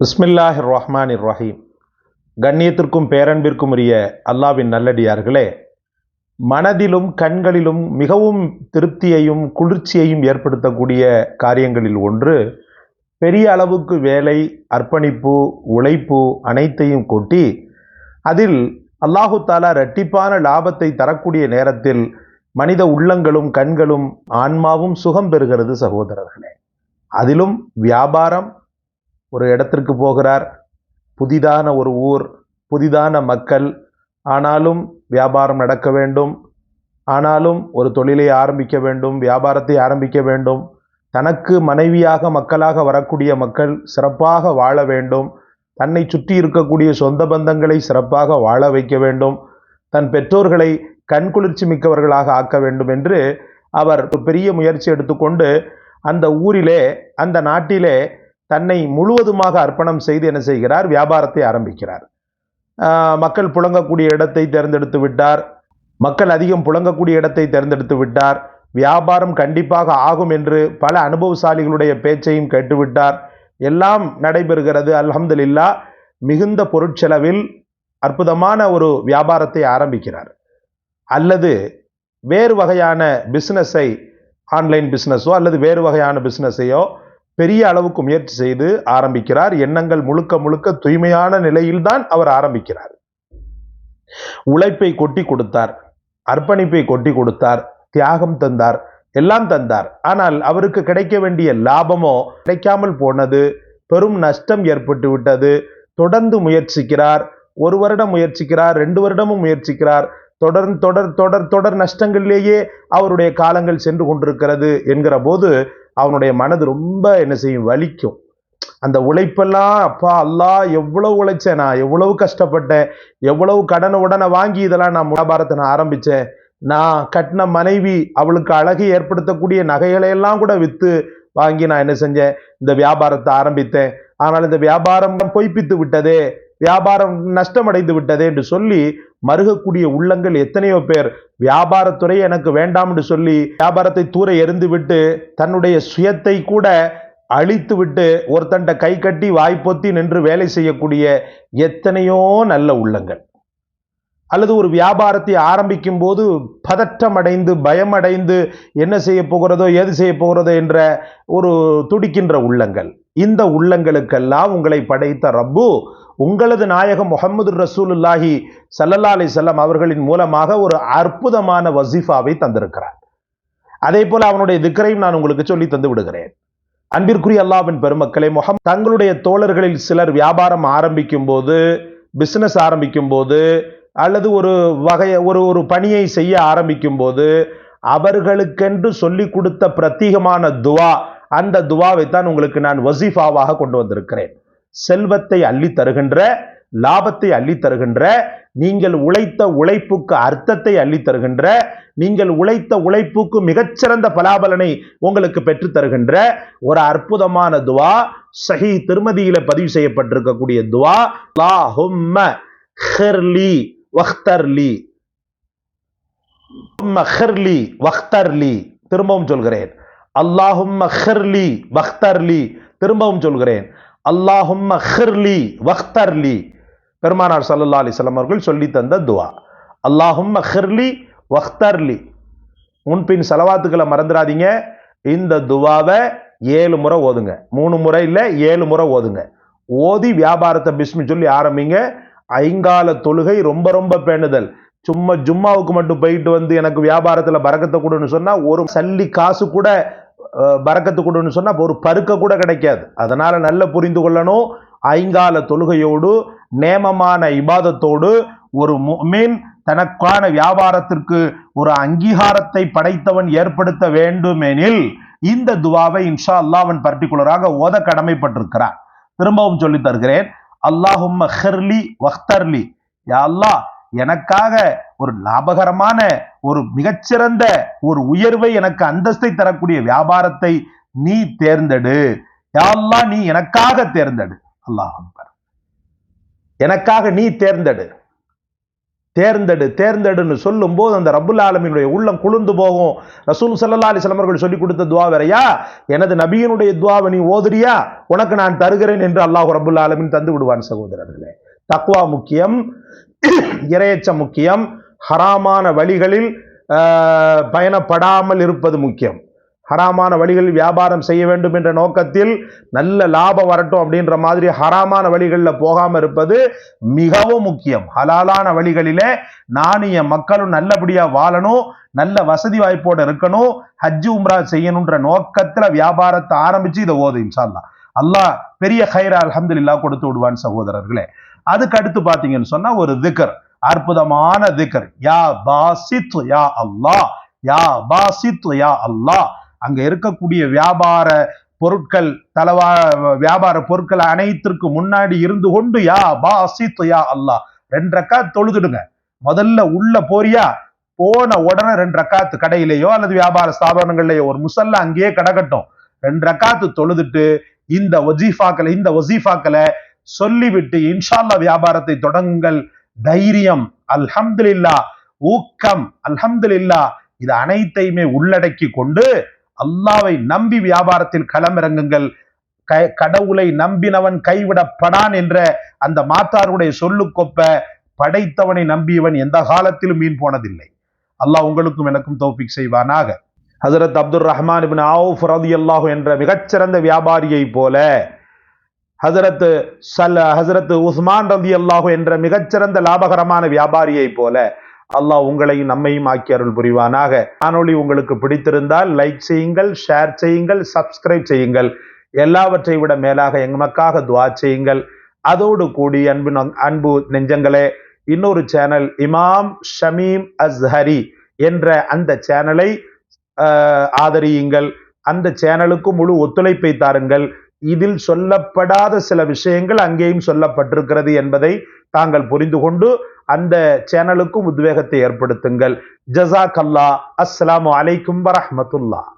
பிஸ்மில்லாஹிர் ரஹ்மானிர் ரஹீம். கண்ணியத்திற்கும் பேரன்பிற்கும் உரிய அல்லாஹ்வின் நல்லடியார்களே, மனதிலும் கண்களிலும் மிகவும் திருப்தியையும் குளிர்ச்சியையும் ஏற்படுத்தக்கூடிய காரியங்களில் ஒன்று, பெரிய அளவுக்கு வேலை, அர்ப்பணிப்பு, உழைப்பு அனைத்தையும் கொட்டி அதில் அல்லாஹு தாலா இரட்டிப்பான லாபத்தை தரக்கூடிய நேரத்தில் மனித உள்ளங்களும் கண்களும் ஆன்மாவும் சுகம் பெறுகிறது சகோதரர்களே. அதிலும் வியாபாரம். ஒரு இடத்திற்கு போகிறார், புதிதான ஒரு ஊர், புதிதான மக்கள், ஆனாலும் வியாபாரம் நடக்க வேண்டும், ஆனாலும் ஒரு தொழிலை ஆரம்பிக்க வேண்டும், வியாபாரத்தை ஆரம்பிக்க வேண்டும், தனக்கு மனைவியாக மக்களாக வரக்கூடிய மக்கள் சிறப்பாக வாழ வேண்டும், தன்னை சுற்றி இருக்கக்கூடிய சொந்த பந்தங்களை சிறப்பாக வாழ வைக்க வேண்டும், தன் பெற்றோர்களை கண்குளிர்ச்சி மிக்கவர்களாக ஆக்க வேண்டும் என்று அவர் பெரிய முயற்சி எடுத்துக்கொண்டு அந்த ஊரிலே, அந்த நாட்டிலே தன்னை முழுவதுமாக அர்ப்பணம் செய்து என்ன செய்கிறார்? வியாபாரத்தை ஆரம்பிக்கிறார். மக்கள் புழங்கக்கூடிய இடத்தை தேர்ந்தெடுத்து விட்டார். மக்கள் அதிகம் புழங்கக்கூடிய இடத்தை தேர்ந்தெடுத்து விட்டார். வியாபாரம் கண்டிப்பாக ஆகும் என்று பல அனுபவசாலிகளுடைய பேச்சையும் கேட்டுவிட்டார். எல்லாம் நடைபெறுகிறது. அல்ஹம்துலில்லாஹ். மிகுந்த பொருட்செலவில் அற்புதமான ஒரு வியாபாரத்தை ஆரம்பிக்கிறார். அல்லது வேறு வகையான பிஸ்னஸை, ஆன்லைன் பிஸ்னஸோ அல்லது வேறு வகையான பிஸ்னஸையோ பெரிய அளவுக்கு முயற்சி செய்து ஆரம்பிக்கிறார். எண்ணங்கள் முழுக்க முழுக்க தூய்மையான நிலையில்தான் அவர் ஆரம்பிக்கிறார். உழைப்பை கொட்டி கொடுத்தார், அர்ப்பணிப்பை கொட்டி கொடுத்தார், தியாகம் தந்தார், எல்லாம் தந்தார். ஆனால் அவருக்கு கிடைக்க வேண்டிய லாபமோ கிடைக்காமல் போனது. பெரும் நஷ்டம் ஏற்பட்டு விட்டது. தொடர்ந்து முயற்சிக்கிறார். 1 வருடம் முயற்சிக்கிறார், 2 வருடமும் முயற்சிக்கிறார். தொடர் நஷ்டங்களிலேயே அவருடைய காலங்கள் சென்று கொண்டிருக்கிறது என்கிற போது அவனுடைய மனது ரொம்ப என்ன செய்யும்? வலிக்கும். அந்த உழைப்பெல்லாம், அப்பா அல்லாஹ் எவ்வளவு உழைச்சேன், நான் எவ்வளவு கஷ்டப்பட்டேன், எவ்வளவு உடனே வாங்கி இதெல்லாம் நான் வியாபாரத்தை நான் ஆரம்பிச்சேன், நான் கட்டின மனைவி அவளுக்கு அழகை ஏற்படுத்தக்கூடிய நகைகளை எல்லாம் கூட வித்து வாங்கி நான் என்ன செஞ்சேன்? இந்த வியாபாரத்தை ஆரம்பித்தேன். ஆனால் இந்த வியாபாரம் பொய்ப்பித்து விட்டதே, வியாபாரம் நஷ்டமடைந்து விட்டதே என்று சொல்லி மருகக்கூடிய உள்ளங்கள் எத்தனையோ பேர் வியாபாரத்துறை எனக்கு வேண்டாம் என்று சொல்லி வியாபாரத்தை தூர எறிந்து விட்டு தன்னுடைய சுயத்தை கூட அழித்து விட்டு ஒருத்தண்ட கை கட்டி வாய்ப்பொத்தி நின்று வேலை செய்யக்கூடிய எத்தனையோ நல்ல உள்ளங்கள். அல்லது ஒரு வியாபாரத்தை ஆரம்பிக்கும் போது பதற்றம் அடைந்து பயமடைந்து என்ன செய்ய போகிறதோ ஏது செய்ய போகிறதோ என்ற ஒரு துடிக்கின்ற உள்ளங்கள். இந்த உள்ளங்களுக்கெல்லாம் உங்களை படைத்த ரப்பு உங்களது நாயகம் முஹம்மது ரசூலுல்லாஹி ஸல்லல்லாஹு அலைஹி வஸல்லம் அவர்களின் மூலமாக ஒரு அற்புதமான வஸீஃபாவை தந்திருக்கிறார். அதே போல அவனுடைய திக்ரையும் நான் உங்களுக்கு சொல்லி தந்து விடுகிறேன். அன்பிற்குரிய அல்லாஹ்வின் பெருமக்களே, தங்களுடைய தோழர்களில் சிலர் வியாபாரம் ஆரம்பிக்கும் போது, பிசினஸ் ஆரம்பிக்கும் போது, அல்லது ஒரு பணியை செய்ய ஆரம்பிக்கும் போது அவர்களுக்கென்று சொல்லி கொடுத்த பிரத்யேகமான துவா, அந்த துவாவை தான் உங்களுக்கு நான் வஸீஃபாவாக கொண்டு வந்திருக்கிறேன். செல்வத்தை அள்ளி தருகின்ற, லாபத்தை அள்ளி தருகின்ற, நீங்கள் உழைத்த உழைப்புக்கு அர்த்தத்தை அள்ளி தருகின்ற, நீங்கள் உழைத்த உழைப்புக்கு மிகச்சிறந்த பலாபலனை உங்களுக்கு பெற்று தருகின்ற ஒரு அற்புதமான துவா. சஹீஹ் திர்மிதியில பதிவு செய்யப்பட்டிருக்கக்கூடிய துவா, அல்லாஹும்ம ஹிர்லி வக்தர்லி, ஹிர்லி வக்தர்லி. திரும்பவும் சொல்கிறேன், அல்லாஹும்ம ஹிர்லி வக்தர்லி. திரும்பவும் சொல்கிறேன், அல்லாஹும்ம ஹிர்லி வக்தர்லி. பெருமானார் ஸல்லல்லாஹு அலைஹி வஸல்லம் அவர்கள் சொல்லி தந்த துவா. அல்லாஹும்ம ஹிர்லி வக்தர்லி. முன்பின் ஸலவாத்துக்களை மறந்துடாதீங்க. இந்த துவாவை 7 முறை ஓதுங்க. 3 முறை இல்லை, 7 முறை ஓதுங்க. ஓதி வியாபாரத்தை பிஸ்மி சொல்லி ஆரம்பிங்க. ஐங்கால தொழுகை ரொம்ப ரொம்ப பேணுதல். சும்மா ஜும்மாவுக்கு மட்டும் போயிட்டு வந்து எனக்கு வியாபாரத்துல பரக்கத்தை கொடுன்னு சொன்னா, ஒரு சல்லி காசு கூட பரக்கத்து கொடுன்னு சொன்னா ஒரு பருக்க கூட கிடைக்காது. அதனால நல்ல புரிந்து கொள்ளணும். ஐங்கால தொழுகையோடு, நேமமான இபாதத்தோடு ஒரு முஃமின் தனக்கான வியாபாரத்திற்கு ஒரு அங்கீகாரத்தை படைத்தவன் ஏற்படுத்த வேண்டுமெனில் இந்த துவாவை இன்ஷா அல்லாஹ் அவன் பர்டிகுலராக ஓத கடமைப்பட்டிருக்கிறான். திரும்பவும் சொல்லி தருகிறேன், அல்லாஹும்ம ஹிர்லி வக்தர்லி. யா அல்லாஹ், எனக்காக ஒரு லாபகரமான, ஒரு மிகச்சிறந்த ஒரு உயர்வை, எனக்கு அந்தஸ்தை தரக்கூடிய வியாபாரத்தை நீ தேர்ந்தெடு. யா அல்லாஹ், நீ எனக்காக தேர்ந்தெடு. அல்லாஹ் அக்பர். எனக்காக நீ தேர்ந்தெடு. தேர்ந்தெடுன்னு சொல்லும் போது அந்த ரப்புல் ஆலமீனுடைய உள்ளம் குளிர்ந்து போகும். ரசூல் ஸல்லல்லாஹு அலைஹி வஸல்லம் அவர்கள் சொல்லி கொடுத்த துவா வேறையா, எனது நபியினுடைய துவாவை நீ ஓதுறியா, உனக்கு நான் தருகிறேன் என்று அல்லாஹ் ரப்புல் ஆலமீன் தந்து விடுவான். சகோதரர்களே, தக்வா முக்கியம், இறையச்சம் முக்கியம், ஹராமான வழிகளில் பயணப்படாமல் இருப்பது முக்கியம். ஹராமான வழிகளில் வியாபாரம் செய்ய வேண்டும் என்ற நோக்கத்தில் நல்ல லாபம் வரட்டும் அப்படின்ற மாதிரி ஹராமான வழிகளில் போகாம இருப்பது மிகவும் முக்கியம். ஹலாலான வழிகளிலே நானும் என் மக்களும் நல்லபடியா வாழணும், நல்ல வசதி வாய்ப்போடு இருக்கணும், ஹஜ் உம்ரா செய்யணுன்ற நோக்கத்துல வியாபாரத்தை ஆரம்பிச்சு இதை ஓது. இன்ஷா அல்லாஹ் அல்லாஹ் பெரிய ஹைரா அல்ஹம்துலில்லாஹ் கொடுத்து விடுவான். சகோதரர்களே, அதுக்கு அடுத்து பாத்தீங்கன்னு சொன்னா ஒரு திக்ர், அற்புதமான திக்ர், யா பாசித் யா அல்லாஹ், யா பாசித் யா அல்லாஹ். அங்க இருக்கக்கூடிய வியாபார பொருட்கள் வியாபார பொருட்கள் அனைத்திற்கு முன்னாடி இருந்து கொண்டு யா பாசித் யா அல்லாஹ் 2 ரக்காத் தொழுதுடுங்க. முதல்ல உள்ள போறியா, போன உடனே 2 ரக்காத்து கடையிலேயோ அல்லது வியாபார ஸ்தாபனங்கள்லயோ ஒரு முசல்ல அங்கேயே கிடக்கட்டும், 2 ரக்காத்து தொழுதுட்டு இந்த வசீஃபாக்களை சொல்லிவிட்டு இன்ஷா அல்லாஹ் வியாபாரத்தை தொடங்குங்கள். தைரியம் அல்ஹம்துலில்லாஹ், ஊக்கம் அல்ஹம்துலில்லாஹ், இது அனைத்தையுமே உள்ளடக்கி கொண்டு அல்லாவை நம்பி வியாபாரத்தில் களமிறங்குங்கள். கடவுளை நம்பினவன் கைவிடப்படான் என்ற அந்த மாத்தாருடைய சொல்லுக்கொப்ப படைத்தவனை நம்பியவன் எந்த காலத்திலும் மீன் போனதில்லை. அல்லாஹ் உங்களுக்கும் எனக்கும் தௌஃபீக் செய்வானாக. ஹஜரத் அப்துர் ரஹ்மான் இப்னு அவுஃப் ரலியல்லாஹு என்ற மிகச்சிறந்த வியாபாரியை போல, ஹஜரத் உஸ்மான் ரலியல்லாஹு என்ற மிகச்சிறந்த லாபகரமான வியாபாரியை போல அல்லாஹ் உங்களையும் நம்மையும் ஆக்கி அருள் புரிவானாக. காணொளி உங்களுக்கு பிடித்திருந்தால் லைக் செய்யுங்கள், ஷேர் செய்யுங்கள், சப்ஸ்கிரைப் செய்யுங்கள். எல்லாவற்றை விட மேலாக எங்களுக்காக துஆ செய்யுங்கள். அதோடு கூடி அன்பு நெஞ்சங்களே, இன்னொரு சேனல் இமாம் ஷமீம் அஸ்ஹரி என்ற அந்த சேனலை ஆதரியுங்கள். அந்த சேனலுக்கு முழு ஒத்துழைப்பை தாருங்கள். இதில் சொல்லப்படாத சில விஷயங்கள் அங்கேயும் சொல்லப்பட்டிருக்கிறது என்பதை தாங்கள் புரிந்து கொண்டு அந்த சேனலுக்கும் உத்வேகத்தை ஏற்படுத்துங்கள். ஜஸாக்கல்லாஹ். அஸ்ஸலாமு அலைக்கும் வரஹ்மத்துல்லாஹ்.